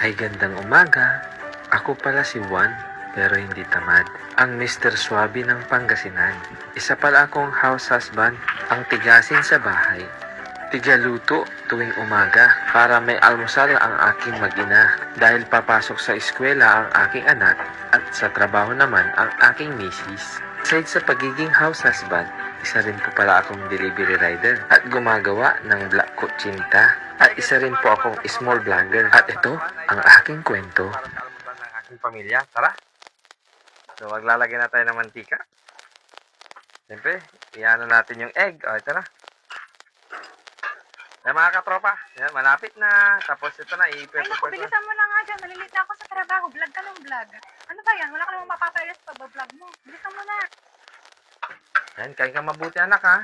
Ay gandang umaga. Ako pala si Juan, pero hindi tamad. Ang Mr. Suabe ng Pangasinan. Isa pala akong house husband, ang tigasin sa bahay. Tigaluto tuwing umaga para may almusal ang aking mag-ina dahil papasok sa eskwela ang aking anak at sa trabaho naman ang aking misis. Aside sa pagiging house husband, isa rin po pala akong delivery rider at gumagawa ng black kutsinta at isa rin po akong small vlogger at ito ang aking kwento. Para sa almusal ng aking pamilya, tara! So maglalagay na tayo ng mantika. Siyempre, iano natin yung egg. O, ito na. Yan mga katropa, yan, malapit na. Tapos ito na, Ay naku, bilisan mo na nga dyan. Malilate na ako sa trabaho. Vlog ka ng vlog. Ano ba yan? Wala ka namang mapapailas sa pag-vlog mo. Bilisan mo na. Yan, kain ka mabuti anak ha.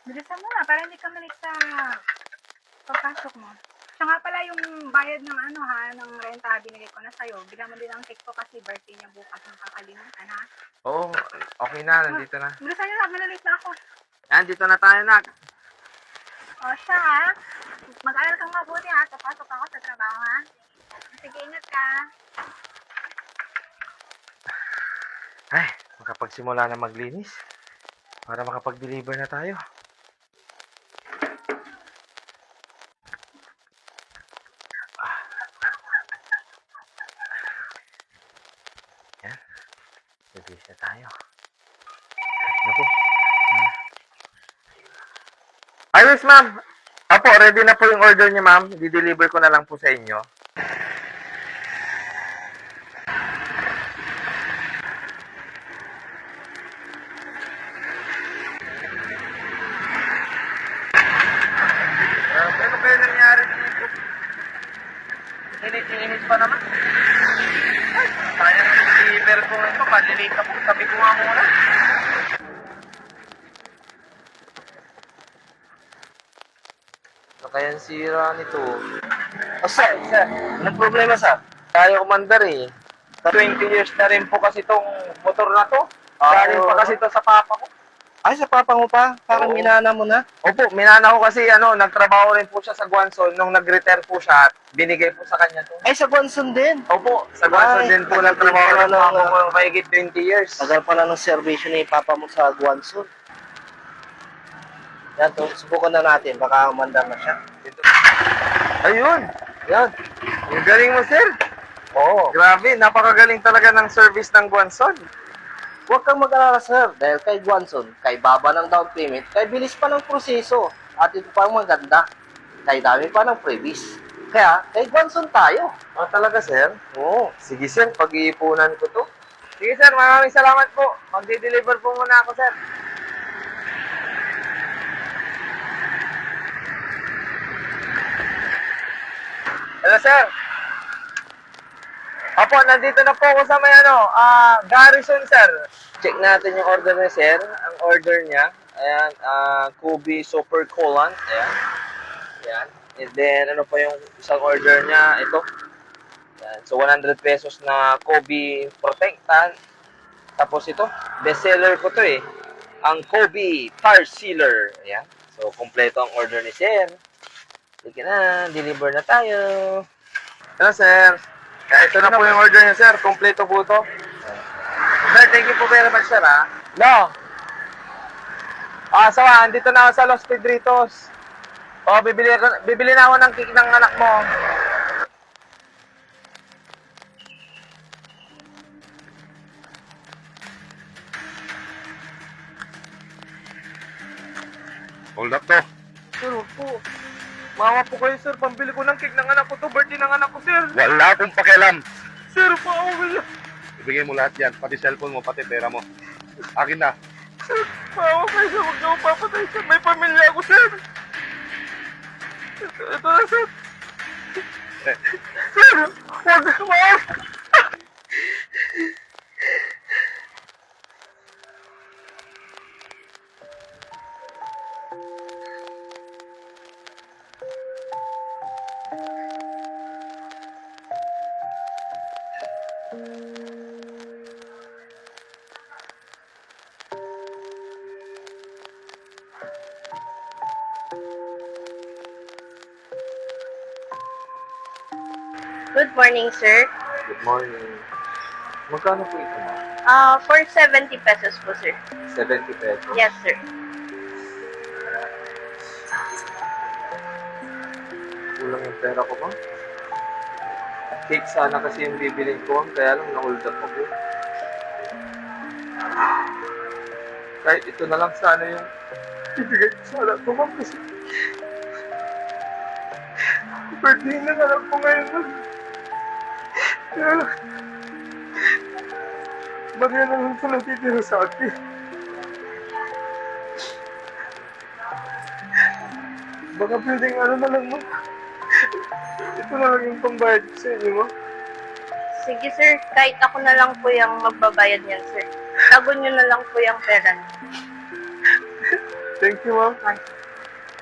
Bilisan mo na para hindi ka malate sa pagpasok mo. Siya nga pala yung bayad ng ng renta binigay ko na sa'yo. Bigyan mo din ang cake ko kasi birthday niya bukas ng kakalimutan ha. Oo, okay na, nandito na. Bilisan nyo na, malilate na ako. Yan, dito na tayo anak. O siya ha. Mag-aral kang mabuti ha. Papasok ako sa trabaho ha. Sige, ingat ka. Ay, makapagsimula na maglinis. Para makapag-deliver na tayo. Yan. Bibilis na tayo. Naku. Ayos, ma'am. Apo, ready na po yung order niyo, ma'am. Di-deliver ko na lang po sa inyo. Ano kaya nangyari dito? Init pa naman. Sayang yung deliver ko ito. Malilate ako. Sabi ko nga muna. Ano kaya ang sira nito? Oh, sir. Anong problema, sir? Kaya kumandar eh. 20 years na rin po kasi itong motor na to. Galing pa kasi ito sa papa ko. Ay, sa papa mo pa? Parang Oo. minana mo na? Opo, minana ko kasi nagtrabaho rin po siya sa Guanzon. Nung nag-retire po siya, binigay po sa kanya to. Ay, sa Guanzon din. Opo, sa Guanzon Ay, din po tagal nagtrabaho din rin pala po ako ng mahigit 20 years. Tagal pala ng servisyo ni papa mo sa Guanzon. Yan, subukan na natin. Baka umandar na siya. Ayun! Yan. Yung galing mo, sir. Oo. Grabe, napakagaling talaga ng service ng Guanzon. Huwag kang mag-alala, sir. Dahil kay Guanzon, kay baba ng down payment, kay bilis pa ng proseso. At ito pa ang maganda. Kay dami pa ng previs. Kaya, kay Guanzon tayo. Oh, talaga, sir? Oo. Sige, sir. Pag-iipunan ko to. Sige, sir. Maraming salamat po. Magdi-deliver po muna ako, sir. Hello, sir. Opo, nandito na po ako sa may Garrison, sir. Check natin yung order niya, sir. Ang order niya, ayan, Kobe Super Coolant, ayan. Ayan. And then, ano pa yung isang order niya? Ito. Ayan. So, 100 pesos na Kobe Protectant. Tapos ito, bestseller ko to eh. Ang Kobe Tar Sealer. Ayan. So, kompleto ang order ni sir. Sige na, deliver na tayo. Hello, sir. Ito na po yung order niya, sir. Kompleto po to. Sir, thank you po very much, sir, ha? No. Sawa, andito na ako sa Los Pedritos. Bibili na ako ng cake ng anak mo. Hold up to. Sir, wag po. Mawa po kayo, sir. Pambili ko ng cake ng anak ko to. Birthday ng anak ko, sir. Wala akong pakialam. Sir, pauwi lang. Ibigay mo lahat yan. Pati cellphone mo, pati pera mo. Akin na. Sir, mawa kayo, sir. Huwag niyo akong papatay, sir. May pamilya ako, sir. Ito na, sir. Sir, wag mawa. Good morning, sir. Good morning. Magkano po ito, ma'am? For 70 pesos po, sir. 70 pesos. Yes, sir. Kulang yung pera ko, ma'am. Cake sana kasi yung bibiling ko, kaya lang na-hold up ako. Kahit ito na lang sana yung ibigay ko sana ito, ma'am, kasi birthday na lang po ngayon, ma'am. Kaya lang, Maria na lang po natitira sa akin. Baka pwedeng ano na lang, ma'am. Ito na lang yung pambayad ko sa inyo, ma'am. Sige, sir. Kahit ako na lang po yung magbabayad niyan, sir. Tago nyo na lang po yung pera. Thank you, ma'am.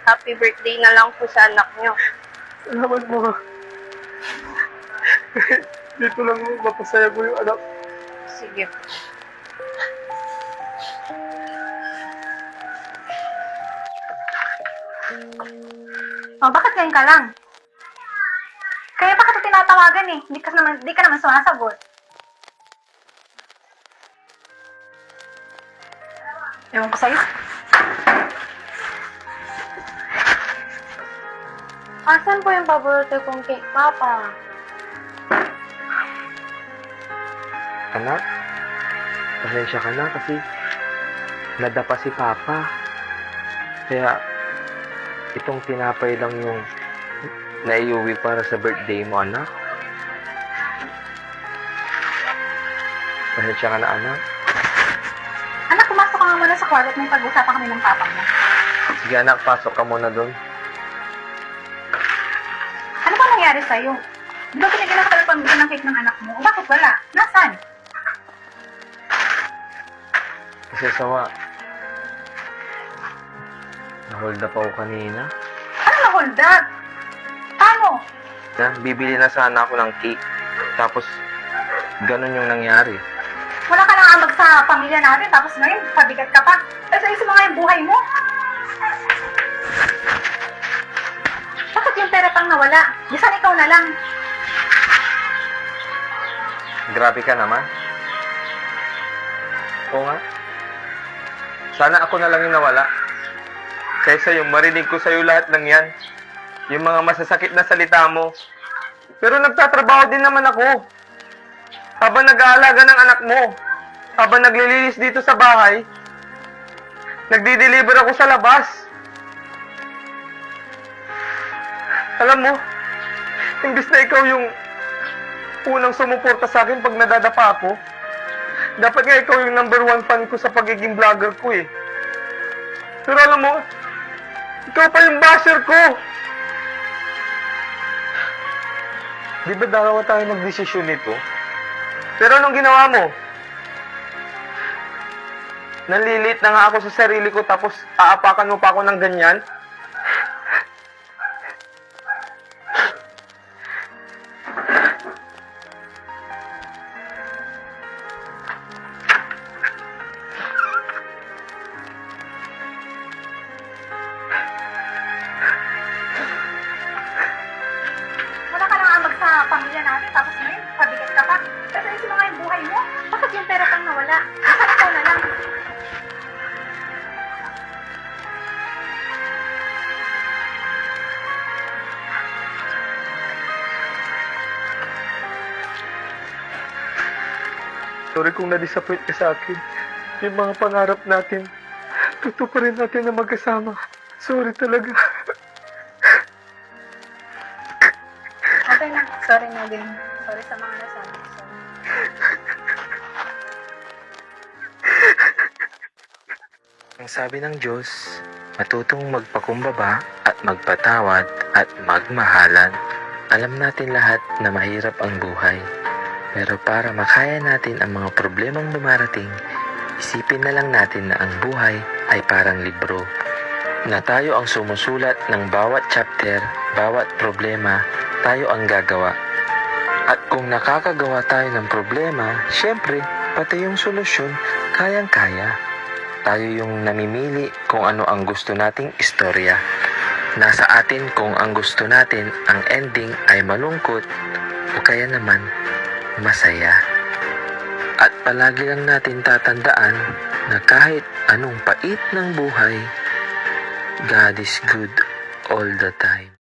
Happy birthday na lang po sa anak nyo. Salamat, ma'am. Dito lang mo, mapasaya ko yung anak. Sige. Oh, bakit ngayon ka lang? Kaya pa kita tinatawagan eh. Di ka naman sumasagot. Ewan ko sa'yo. Asan po yung paborito kong cake, Papa? Anak, pasensya ka na kasi nadapa si Papa. Kaya itong tinapay lang yung naiuwi para sa birthday mo, anak. Pasensya ka na, anak. Anak, pumasok ka nga muna sa kwarto at may pag-usapan kami ng papa mo. Sige, anak, pasok ka muna doon. Ano ba nangyari sa'yo? Di ba pinigyan ka ng pambili ng cake ng anak mo? O bakit wala? Nasaan? Kasi sawa, na-hold up ako kanina. Ano na hold up? Paano? Bibili na sana ako ng cake. Tapos, ganun yung nangyari. Wala ka nang ambag sa pamilya natin, tapos ngayon, pabigat ka pa. Tapos ayusin mo nga yung buhay mo. Bakit yung pera pang nawala? Bisan ikaw na lang. Grabe ka naman. Oo nga. Sana ako na lang yung nawala. Kaysa yung marinig ko sa'yo lahat ng yan. Yung mga masasakit na salita mo. Pero nagtatrabaho din naman ako. Habang nag-aalaga ng anak mo. Habang naglilinis dito sa bahay. Nagdi-deliver ako sa labas. Alam mo, imbis na ikaw yung unang sumuporta sa akin pag nadadapa ako, dapat nga ikaw yung #1 fan ko sa pagiging vlogger ko eh. Pero alam mo, ikaw pa yung basher ko. Di ba dalawa tayo magdesisyon nito? Pero anong ginawa mo? Nalilit na nga ako sa sarili ko tapos aapakan mo pa ako ng ganyan? Wala ka nang ambag sa pamilya natin, tapos ngayon, pabigat ka pa. Tapos ayusin mo nga yung buhay mo. Bakit yung pera pang nawala? Bisan ikaw na lang. Sorry kung na-disappoint ka sa akin. Yung mga pangarap natin, tutuparin natin na magkasama. Sorry talaga. Okay na. Sorry na din. Sorry sa mga nasabi. Sorry. Ang sabi ng Diyos, matutong magpakumbaba at magpatawad at magmahalan. Alam natin lahat na mahirap ang buhay. Pero para makaya natin ang mga problemang dumarating, isipin na lang natin na ang buhay ay parang libro. Na tayo ang sumusulat ng bawat chapter, bawat problema, tayo ang gagawa. At kung nakakagawa tayo ng problema, syempre, pati yung solusyon, kayang-kaya. Tayo yung namimili kung ano ang gusto nating istorya. Nasa atin kung ang gusto natin, ang ending ay malungkot o kaya naman masaya. At palagi lang natin tatandaan na kahit anong pait ng buhay, God is good all the time.